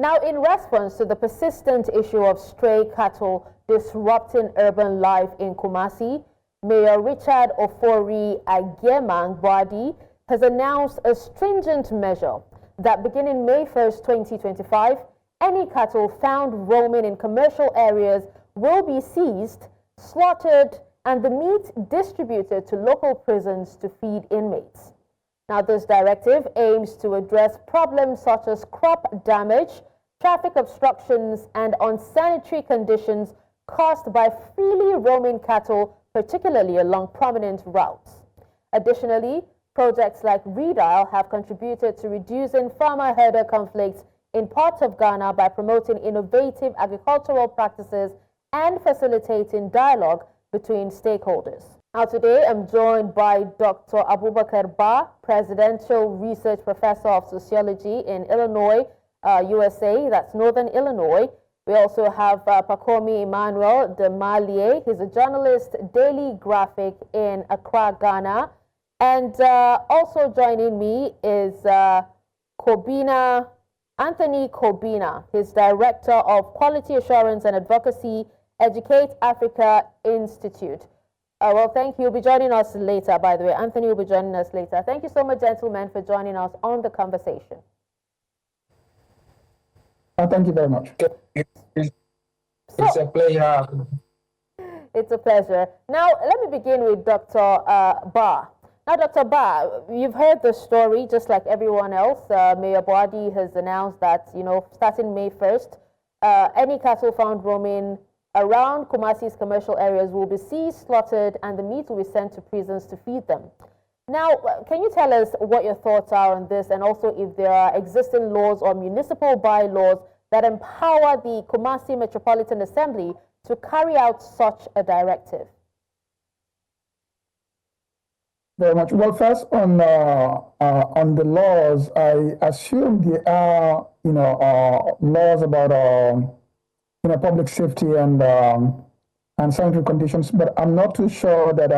Now, in response to the persistent issue of stray cattle disrupting urban life in Kumasi, Mayor Richard Ofori Agyemang Boadi has announced a stringent measure that beginning May 1st, 2025, any cattle found roaming in commercial areas will be seized, slaughtered, and the meat distributed to local prisons to feed inmates. Now, this directive aims to address problems such as crop damage, traffic obstructions, and unsanitary conditions caused by freely roaming cattle, particularly along prominent routes. Additionally, projects like ReDIAL have contributed to reducing farmer-herder conflicts in parts of Ghana by promoting innovative agricultural practices and facilitating dialogue between stakeholders. Now today, I'm joined by Dr. Bakarr Bah, Presidential Research Professor of Sociology in Illinois, USA, that's Northern Illinois. We also have Pacome Emmanuel, Damalie. He's a journalist, Daily Graphic in Accra, Ghana. And also joining me is Anthony Cobbinah. He's Director of Quality Assurance and Advocacy, Educate Africa Institute. Well, thank you. You'll be joining us later, by the way. Anthony will be joining us later. Thank you so much, gentlemen, for joining us on the conversation. Thank you very much. It's a pleasure. It's a pleasure. Now, let me begin with Dr. Bah. Now, Dr. Bah, you've heard the story, just like everyone else. Mayor Boadi has announced that, starting May 1st, any cattle found roaming around Kumasi's commercial areas will be seized, slaughtered, and the meat will be sent to prisons to feed them. Now, can you tell us what your thoughts are on this, and also if there are existing laws or municipal bylaws that empower the Kumasi Metropolitan Assembly to carry out such a directive? Very much. Well, first on the laws, I assume there are laws about public safety and sanitary conditions, but I'm not too sure that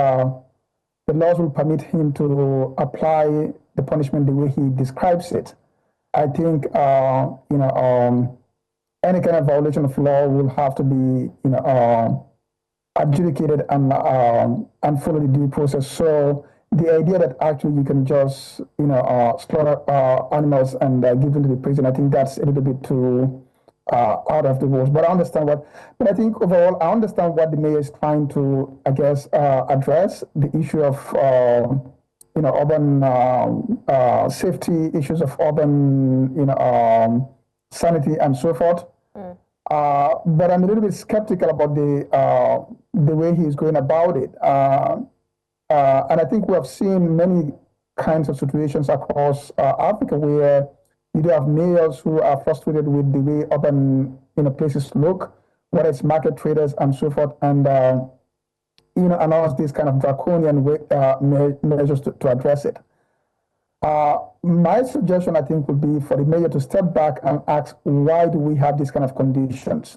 the laws will permit him to apply the punishment the way he describes it. I think any kind of violation of law will have to be adjudicated and follow the due process. So the idea that actually you can just slaughter animals and give them to the prison, I think that's a little bit too out of the rules. But I understand but I think overall I understand what the mayor is trying to, I guess, address, the issue of urban safety, issues of urban sanity and so forth. But I'm a little bit skeptical about the way he's going about it. And I think we have seen many kinds of situations across Africa where you do have mayors who are frustrated with the way urban places look, whether it's market traders and so forth, and announce these kind of draconian measures to address it. My suggestion, I think, would be for the mayor to step back and ask, why do we have these kind of conditions?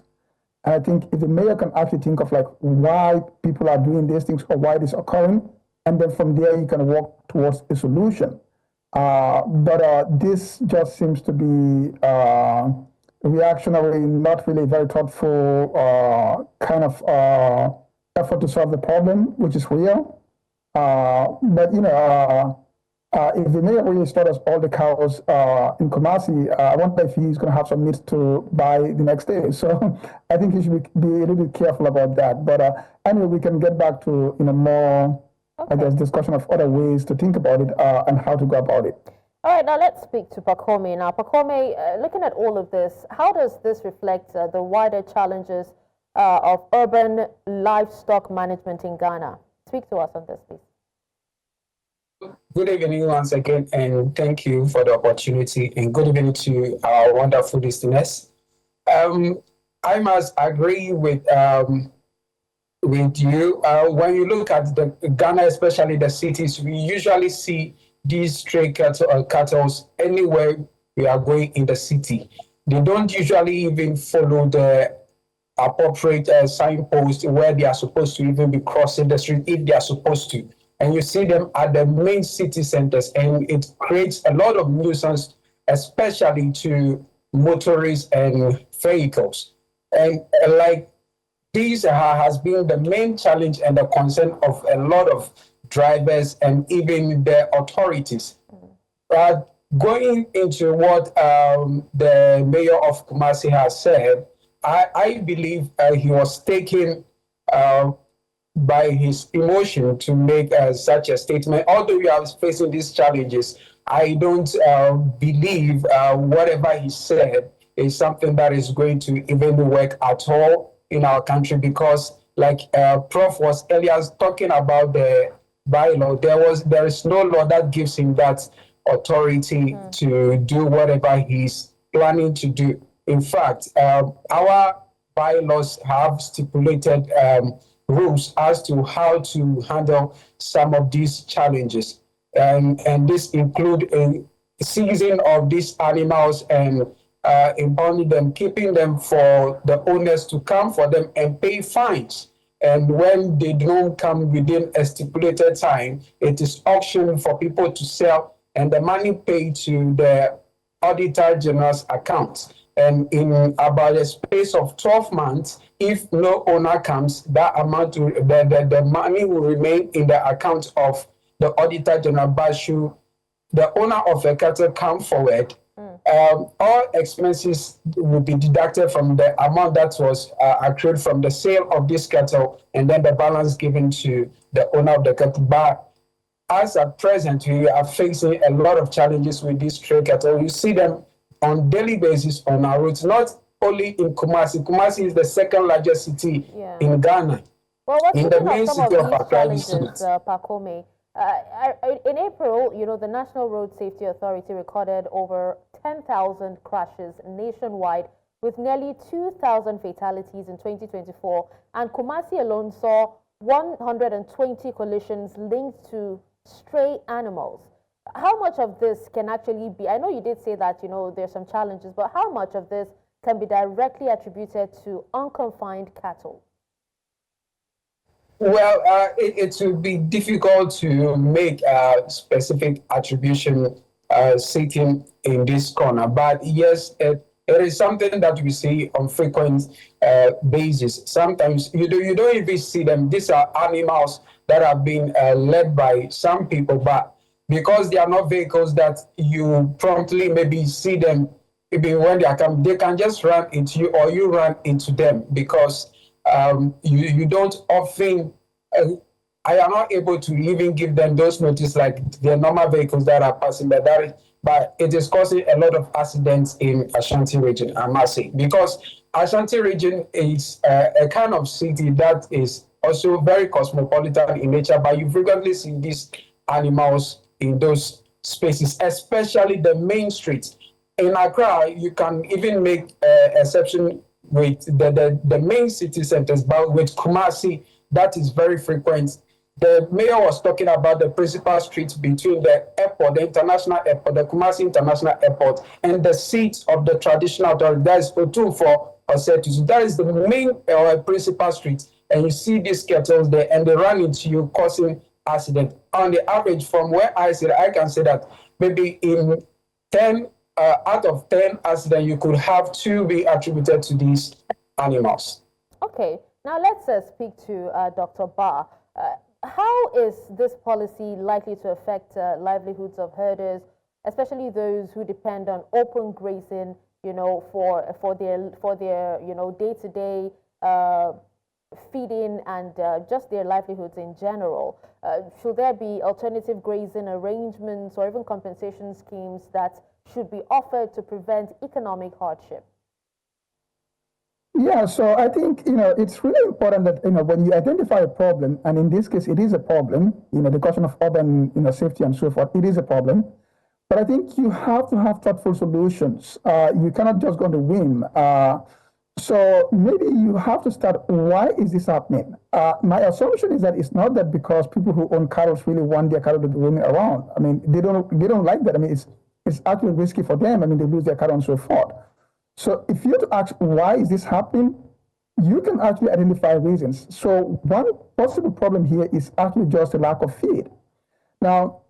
And I think if the mayor can actually think of why people are doing these things or why this is occurring, and then from there you can work towards a solution. But this just seems to be reactionary, not really very thoughtful kind of effort to solve the problem, which is real. But if the mayor really slaughters all the cows in Kumasi, I wonder if he's going to have some meat to buy the next day. So I think he should be a little bit careful about that. But anyway, we can get back to more, I guess, discussion of other ways to think about it and how to go about it. All right, now let's speak to Pacome. Now, Pacome, looking at all of this, how does this reflect the wider challenges of urban livestock management in Ghana? Speak to us on this, please. Good evening once again, and thank you for the opportunity, and good evening to our wonderful listeners. I must agree with you. When you look at Ghana, especially the cities, we usually see these stray cattle anywhere we are going in the city. They don't usually even follow the appropriate signpost where they are supposed to even be crossing the street if they are supposed to. And you see them at the main city centers, and it creates a lot of nuisance, especially to motorists and vehicles. And like this has been the main challenge and the concern of a lot of drivers and even the authorities. Going into what the mayor of Kumasi has said, I believe he was taken by his emotion to make such a statement. Although we are facing these challenges, I don't believe whatever he said is something that is going to even work at all in our country, because like Prof was earlier talking about the bylaw, there is no law that gives him that authority to do whatever he's planning to do. In fact, our bylaws have stipulated rules as to how to handle some of these challenges. And this include seizing of these animals and impounding them, keeping them for the owners to come for them and pay fines. And when they don't come within a stipulated time, it is auctioned for people to sell, and the money paid to the Auditor General's account. And in about a space of 12 months, if no owner comes, that amount to the money will remain in the account of the Auditor General. But should the owner of a cattle come forward, all expenses will be deducted from the amount that was accrued from the sale of this cattle, and then the balance given to the owner of the cattle. But as at present, we are facing a lot of challenges with these stray cattle. You see them on daily basis on our roads, not only in Kumasi. Kumasi is the second largest city in Ghana. Well, what's in the main city of Accra, Pacome? In April, the National Road Safety Authority recorded over 10,000 crashes nationwide, with nearly 2,000 fatalities in 2024. And Kumasi alone saw 120 collisions linked to stray animals. How much of this can actually be, I know you did say that, there's some challenges, but how much of this can be directly attributed to unconfined cattle? Well, it would be difficult to make a specific attribution sitting in this corner. But yes, it is something that we see on frequent basis. Sometimes you don't even see them. These are animals that have been led by some people, but because they are not vehicles that you promptly maybe see them, maybe when they are coming, they can just run into you or you run into them, because you don't often, I am not able to even give them those notice like the normal vehicles that are passing by. But it is causing a lot of accidents in Ashanti region, I must say, because Ashanti region is a kind of city that is also very cosmopolitan in nature, but you frequently see these animals in those spaces, especially the main streets. In Accra, you can even make exception with the main city centers, but with Kumasi, that is very frequent. The mayor was talking about the principal streets between the airport, the international airport, the Kumasi International Airport, and the seat of the traditional authority, that is Otum for Osetu. So that is the main principal street. And you see these cattle there, and they run into you, causing accident. On the average, from where I sit, I can say that maybe in 10 out of 10 accidents, you could have 2 be attributed to these animals. Okay, now let's speak to Dr. Bah. How is this policy likely to affect livelihoods of herders, especially those who depend on open grazing, for their day-to-day feeding and just their livelihoods in general? Should there be alternative grazing arrangements or even compensation schemes that should be offered to prevent economic hardship? Yeah, so I think, it's really important that, when you identify a problem, and in this case, it is a problem, the question of urban, safety and so forth, it is a problem. But I think you have to have thoughtful solutions. You cannot just go on the whim. So maybe you have to start, why is this happening? My assumption is that it's not that because people who own cattle really want their cattle to be roaming around. I mean, they don't like that. I mean, it's actually risky for them. I mean, they lose their cattle and so forth. So if you have to ask, why is this happening? You can actually identify reasons. So one possible problem here is actually just a lack of feed. Now,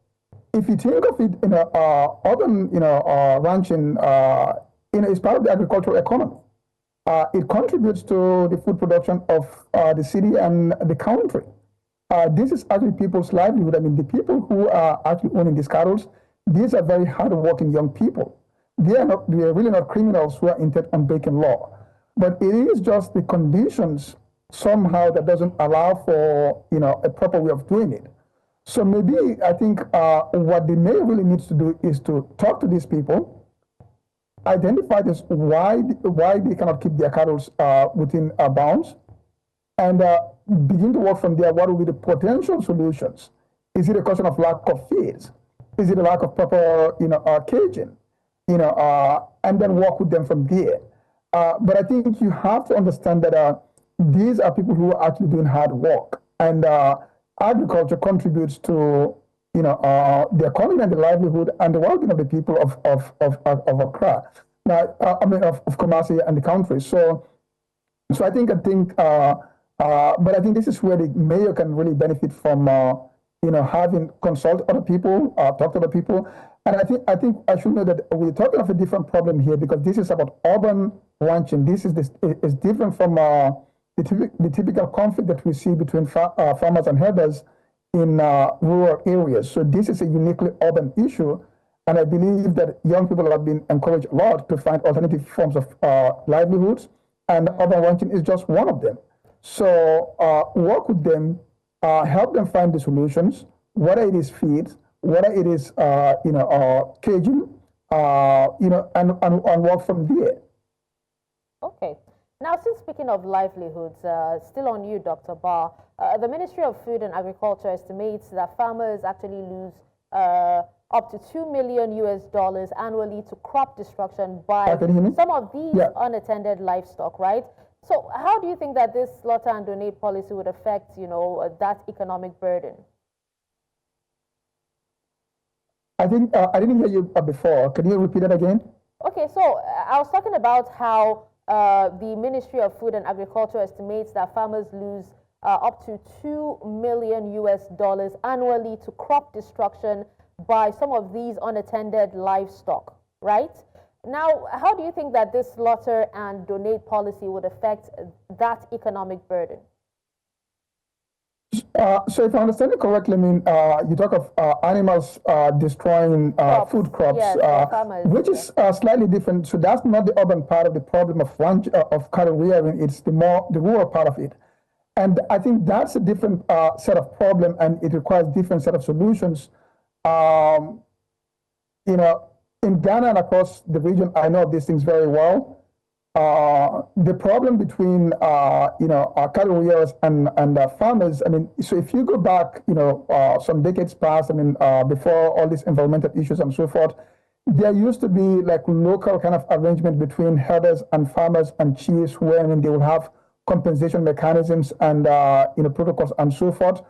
if you think of it in urban, ranching is part of the agricultural economy. It contributes to the food production of the city and the country. This is actually people's livelihood. I mean, the people who are actually owning these cattle, these are very hard-working young people. They are really not criminals who are intent on breaking law. But it is just the conditions somehow that doesn't allow for, a proper way of doing it. So maybe I think what the mayor really needs to do is to talk to these people, identify this why they cannot keep their cattle within bounds, and begin to work from there. What will be the potential solutions? Is it a question of lack of feeds? Is it a lack of proper, caging? And then work with them from there. But I think you have to understand that these are people who are actually doing hard work, and agriculture contributes to, the economy and the livelihood and the well-being of the people of Accra. Now, of Kumasi and the country. So I think, but I think this is where the mayor can really benefit from, having consult other people, talk to other people. And I think I should know that we're talking of a different problem here, because this is about urban ranching. This is different from the typical conflict that we see between farmers and herders in rural areas. So this is a uniquely urban issue. And I believe that young people have been encouraged a lot to find alternative forms of livelihoods, and urban ranching is just one of them. So work with them, help them find the solutions, whether it is feed, whether it is caging, and work from there. Okay. Now, since speaking of livelihoods, still on you, Dr. Bah, the Ministry of Food and Agriculture estimates that farmers actually lose up to $2 million annually to crop destruction by some of these unattended livestock, right? So how do you think that this slaughter and donate policy would affect, that economic burden? I think I didn't hear you before. Can you repeat it again? Okay, so I was talking about how the Ministry of Food and Agriculture estimates that farmers lose up to $2 million annually to crop destruction by some of these unattended livestock, right? Now, how do you think that this slaughter and donate policy would affect that economic burden? So if I understand it correctly, I mean, you talk of animals destroying food crops, yes, farmers, which is slightly different. So that's not the urban part of the problem of cattle rearing. It's the rural part of it. And I think that's a different set of problem, and it requires different set of solutions. In Ghana and across the region, I know these things very well. The problem between cattle rearers and farmers, I mean, so if you go back, some decades past, I mean, before all these environmental issues and so forth, there used to be like local kind of arrangement between herders and farmers and chiefs, where they will have compensation mechanisms and protocols and so forth.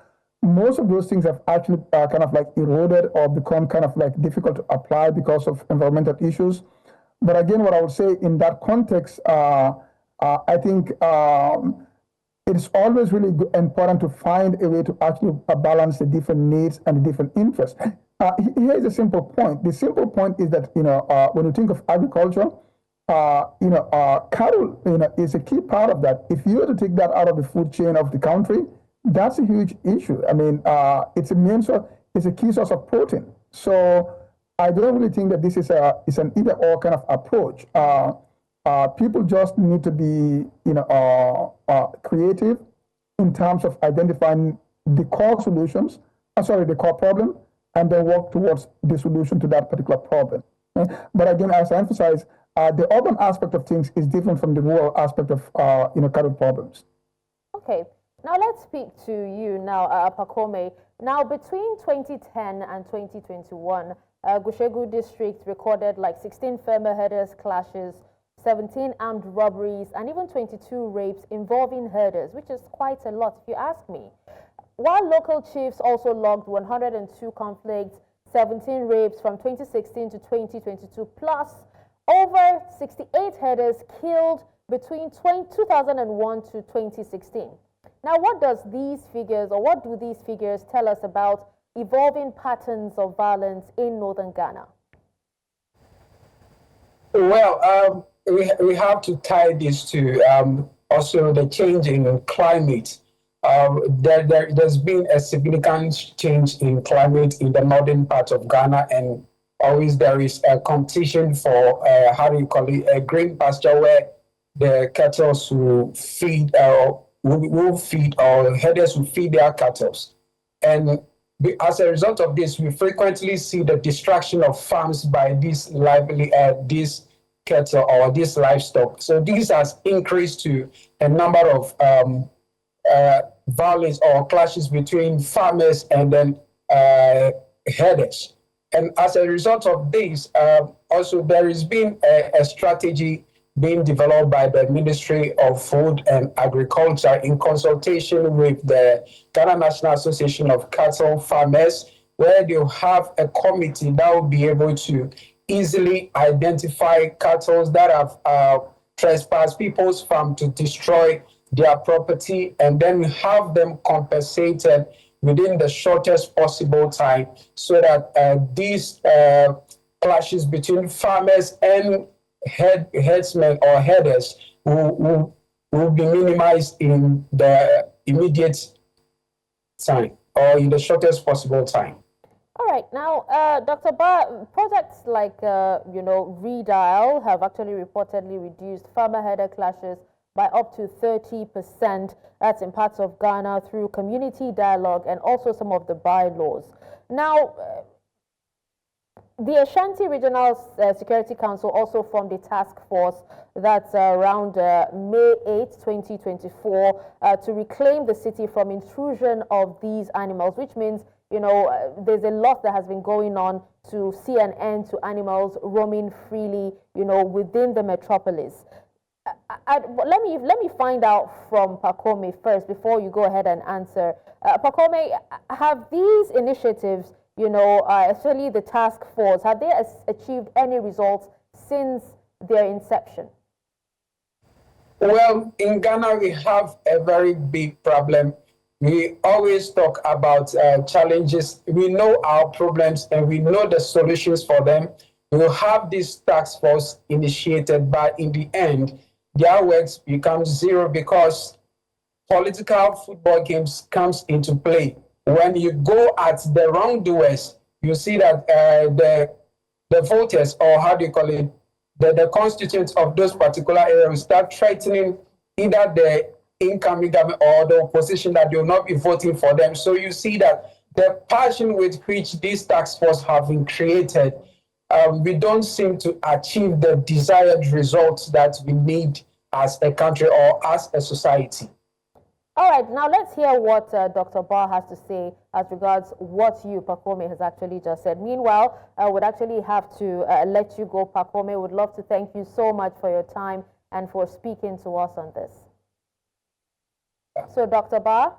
Most of those things have actually kind of like eroded or become kind of like difficult to apply because of environmental issues. But again, what I would say in that context, I think it's always really important to find a way to actually balance the different needs and the different interests. Here is a simple point. The simple point is that, when you think of agriculture, cattle, is a key part of that. If you were to take that out of the food chain of the country, that's a huge issue. I mean, it's a key source of protein. So I don't really think that this is an either-or kind of approach. People just need to be, creative in terms of identifying the core solutions, the core problem, and then work towards the solution to that particular problem. But again, as I emphasize, the urban aspect of things is different from the rural aspect of, cattle problems. Okay. Now let's speak to you now, Pacome. Now, between 2010 and 2021, Gushegu district recorded like 16 farmer herders clashes, 17 armed robberies, and even 22 rapes involving herders, which is quite a lot if you ask me. While local chiefs also logged 102 conflicts, 17 rapes from 2016 to 2022, plus over 68 herders killed between 2001 to 2016. Now, what do these figures tell us about evolving patterns of violence in northern Ghana? Well, we have to tie this to also the change in climate. There's been a significant change in climate in the northern part of Ghana, and always there is a competition for, how do you call it, a green pasture where the cattle will feed, will feed, or herders will feed their cattle. And as a result of this, we frequently see the destruction of farms by these cattle or these livestock. So this has increased to a number of violence or clashes between farmers and then herders. And as a result of this, also there has been a strategy being developed by the Ministry of Food and Agriculture in consultation with the Ghana National Association of Cattle Farmers, where they'll have a committee that will be able to easily identify cattle that have trespassed people's farm to destroy their property, and then have them compensated within the shortest possible time, so that these clashes between farmers and headsmen or herders will be minimized in the immediate time or in the shortest possible time. All right, now, Dr. Bah, projects like, ReDIAL have actually reportedly reduced farmer-herder clashes by up to 30%. That's in parts of Ghana through community dialogue and also some of the bylaws. Now, the Ashanti Regional Security Council also formed a task force that's around May 8, 2024, to reclaim the city from intrusion of these animals, which means, there's a lot that has been going on to see an end to animals roaming freely, within the metropolis. Let me find out from Pacome first before you go ahead and answer. Pacome, have these initiatives, especially the task force, have they achieved any results since their inception? Well, in Ghana, we have a very big problem. We always talk about challenges. We know our problems and we know the solutions for them. We will have this task force initiated, but in the end, their works become zero because political football games comes into play. When you go at the wrongdoers, you see that the voters, or how do you call it, the constituents of those particular areas start threatening either the incoming government or the opposition that they will not be voting for them. So you see that the passion with which these task force have been created, we don't seem to achieve the desired results that we need as a country or as a society. All right, now let's hear what Dr. Bah has to say as regards what you, Pacome, has actually just said. Meanwhile, I would actually have to let you go, Pacome. Would love to thank you so much for your time and for speaking to us on this. So, Dr. Bah?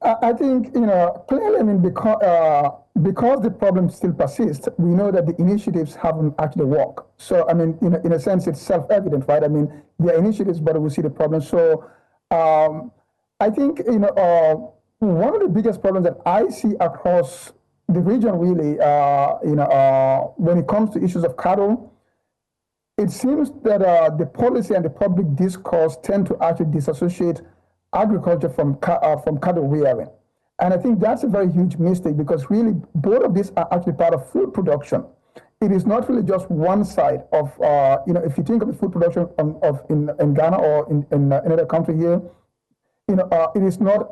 I think, clearly, because the problem still persists, we know that the initiatives haven't actually worked. So, in a sense, it's self-evident, right? There are initiatives, but we see the problem. So, I think, one of the biggest problems that I see across the region, really, when it comes to issues of cattle, it seems that the policy and the public discourse tend to actually disassociate agriculture from cattle rearing. And I think that's a very huge mistake, because really both of these are actually part of food production. It is not really just one side of, if you think of the food production in Ghana or in another country here, it is not,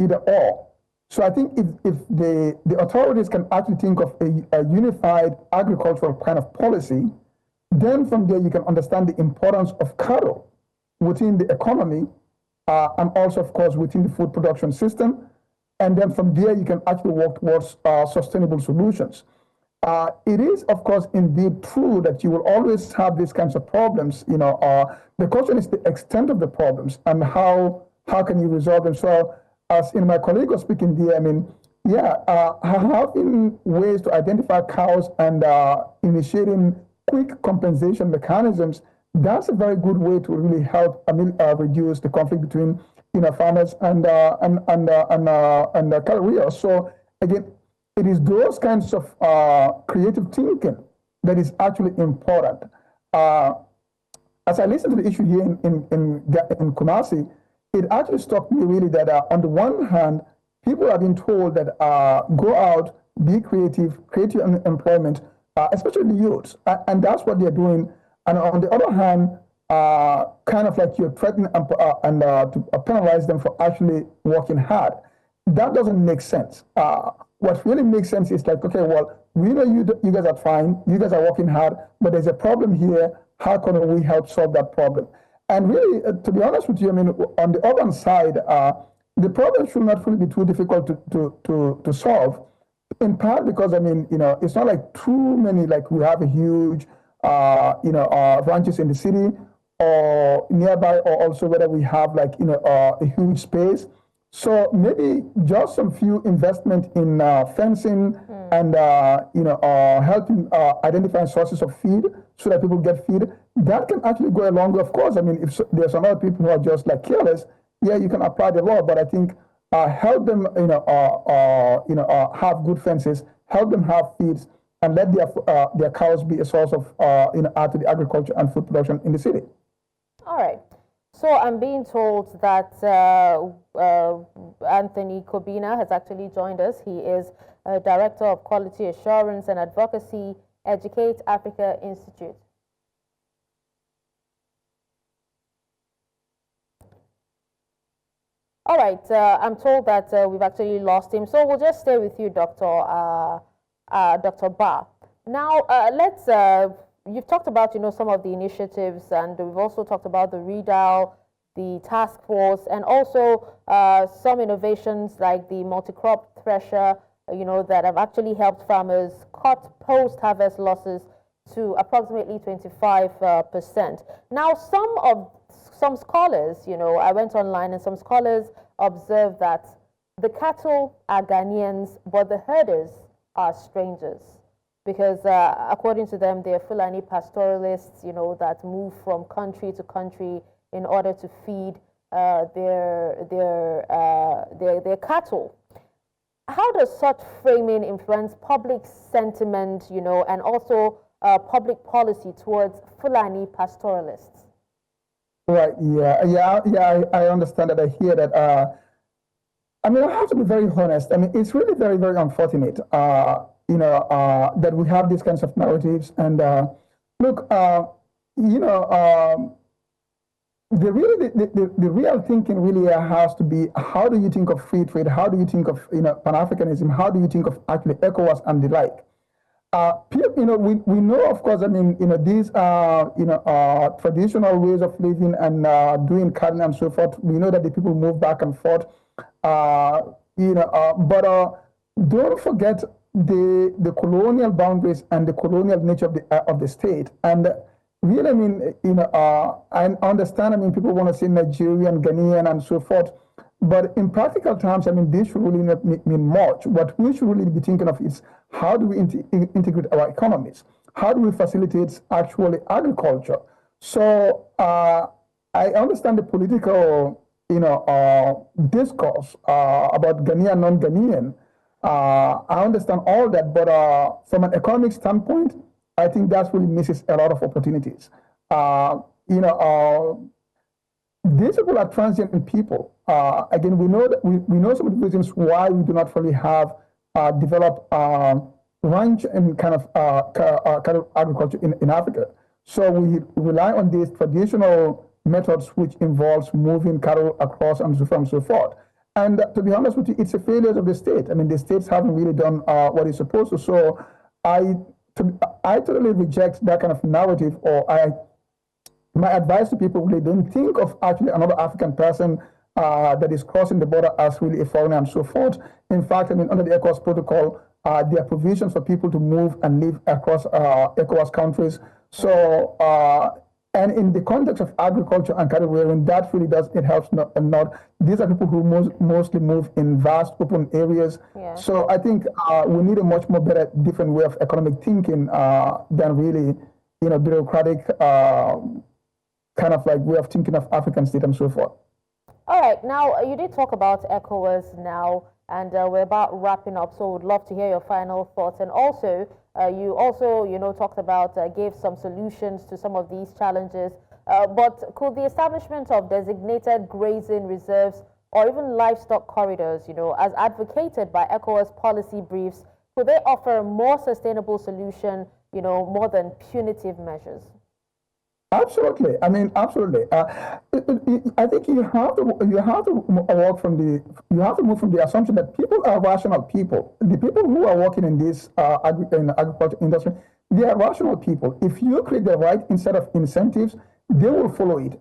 either or. So I think if the authorities can actually think of a unified agricultural kind of policy, then from there you can understand the importance of cattle within the economy, and also, of course, within the food production system. And then from there, you can actually work towards sustainable solutions. It is, of course, indeed true that you will always have these kinds of problems. The question is the extent of the problems and how can you resolve them. So, as my colleague was speaking there, having ways to identify cows and initiating quick compensation mechanisms, that's a very good way to really help reduce the conflict between farmers and cattle rearers. So again, it is those kinds of creative thinking that is actually important. As I listen to the issue here in Kumasi, it actually struck me really that on the one hand, people are being told that go out, be creative, create your employment, especially the youths, and that's what they're doing. And on the other hand, kind of like you're threatening and to penalize them for actually working hard. That doesn't make sense. What really makes sense is like, okay, well, we know you guys are trying, you guys are working hard, but there's a problem here. How can we help solve that problem? And really, to be honest with you, I mean, on the urban side, the problem should not really be too difficult to solve. In part because, I mean, it's not like too many, like we have a huge, ranches in the city or nearby, or also whether we have like, a huge space. So maybe just some few investment in fencing and, helping identify sources of feed so that people get feed. That can actually go a long way. Of course, I mean, if there's some other people who are just like careless, yeah, you can apply the law, but I think help them, have good fences, help them have feeds, and let their cows be a source of, add to the agriculture and food production in the city. All right. So I'm being told that Anthony Cobbinah has actually joined us. He is Director of Quality Assurance and Advocacy, Educate Africa Institute. All right, I'm told that we've actually lost him, so we'll just stay with you, Dr. Bah. Now, you've talked about, some of the initiatives, and we've also talked about the ReDIAL, the task force, and also some innovations like the multi-crop thresher, that have actually helped farmers cut post-harvest losses to approximately 25%. Now, some scholars, I went online and some scholars observed that the cattle are Ghanaians, but the herders are strangers. Because according to them, they're Fulani pastoralists, that move from country to country in order to feed their cattle. How does such framing influence public sentiment, and also public policy towards Fulani pastoralists? Right. Yeah. I understand that. I hear that. I mean, I have to be very honest. I mean, it's really very, very unfortunate. That we have these kinds of narratives. And look, the real thinking really has to be: how do you think of free trade? How do you think of Pan-Africanism? How do you think of actually ECOWAS and the like? We know, of course, I mean, these are, traditional ways of living and doing cattle and so forth. We know that the people move back and forth, but don't forget the colonial boundaries and the colonial nature of the state. And really, I mean, I understand, I mean, people want to say Nigerian, Ghanaian, and so forth. But in practical terms, I mean, this should really not mean much. What we should really be thinking of is how do we integrate our economies? How do we facilitate actually agriculture? So I understand the political, discourse about Ghanaian, non-Ghanaian. I understand all that, but from an economic standpoint, I think that really misses a lot of opportunities. These people are transient people. Again, we know that we know some of the reasons why we do not really have developed ranch and kind of cattle agriculture in Africa. So we rely on these traditional methods, which involves moving cattle across and so on and so forth. And to be honest with you, it's a failure of the state. I mean, the states haven't really done what it's supposed to. So I totally reject that kind of narrative, my advice to people: really don't think of actually another African person that is crossing the border as really a foreigner and so forth. In fact, I mean, under the ECOWAS protocol, there are provisions for people to move and live across ECOWAS countries. So, and in the context of agriculture and cattle rearing, that really helps not. These are people who mostly move in vast open areas. Yeah. So I think we need a much more better, different way of economic thinking than really, bureaucratic kind of like way of thinking of African state and so forth. All right. Now, you did talk about ECOWAS now, and we're about wrapping up, so would love to hear your final thoughts. And also, You also, talked about, gave some solutions to some of these challenges. But could the establishment of designated grazing reserves or even livestock corridors, as advocated by ECOWAS policy briefs, could they offer a more sustainable solution, more than punitive measures? Absolutely. I mean, absolutely. I think you have to move from the assumption that people are rational people. The people who are working in this in agriculture industry, they are rational people. If you create the right set of incentives, they will follow it.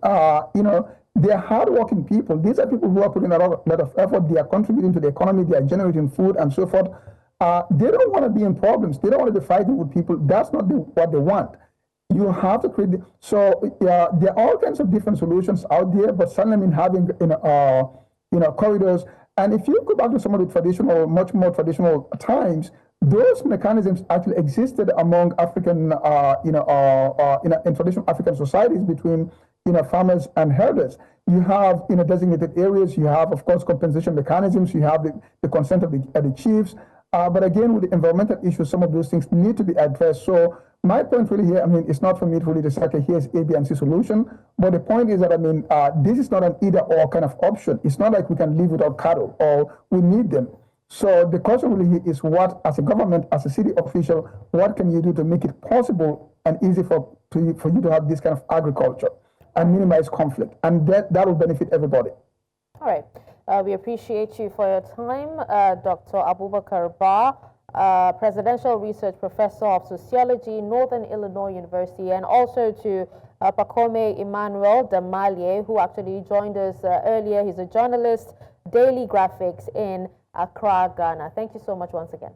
They are hardworking people. These are people who are putting a lot of effort. They are contributing to the economy. They are generating food and so forth. They don't want to be in problems. They don't want to be fighting with people. That's not what they want. You have to create. There are all kinds of different solutions out there, but certainly having corridors. And if you go back to some of the traditional, much more traditional times, those mechanisms actually existed among African, in traditional African societies between farmers and herders. You have designated areas. You have, of course, compensation mechanisms. You have the consent of the chiefs. But again, with the environmental issues, some of those things need to be addressed. So my point really here, it's not for me to really say, okay, here's A, B, and C solution. But the point is that, this is not an either or kind of option. It's not like we can live without cattle or we need them. So the question really is what, as a government, as a city official, what can you do to make it possible and easy for you to have this kind of agriculture and minimize conflict? And that will benefit everybody. All right. We appreciate you for your time, Dr. Bakarr Bah, Presidential Research Professor of Sociology, Northern Illinois University, and also to Pacome Emmanuel Damalie, who actually joined us earlier. He's a journalist, Daily Graphics in Accra, Ghana. Thank you so much once again.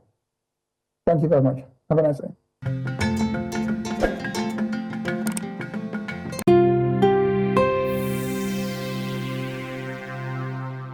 Thank you very much. Have a nice day.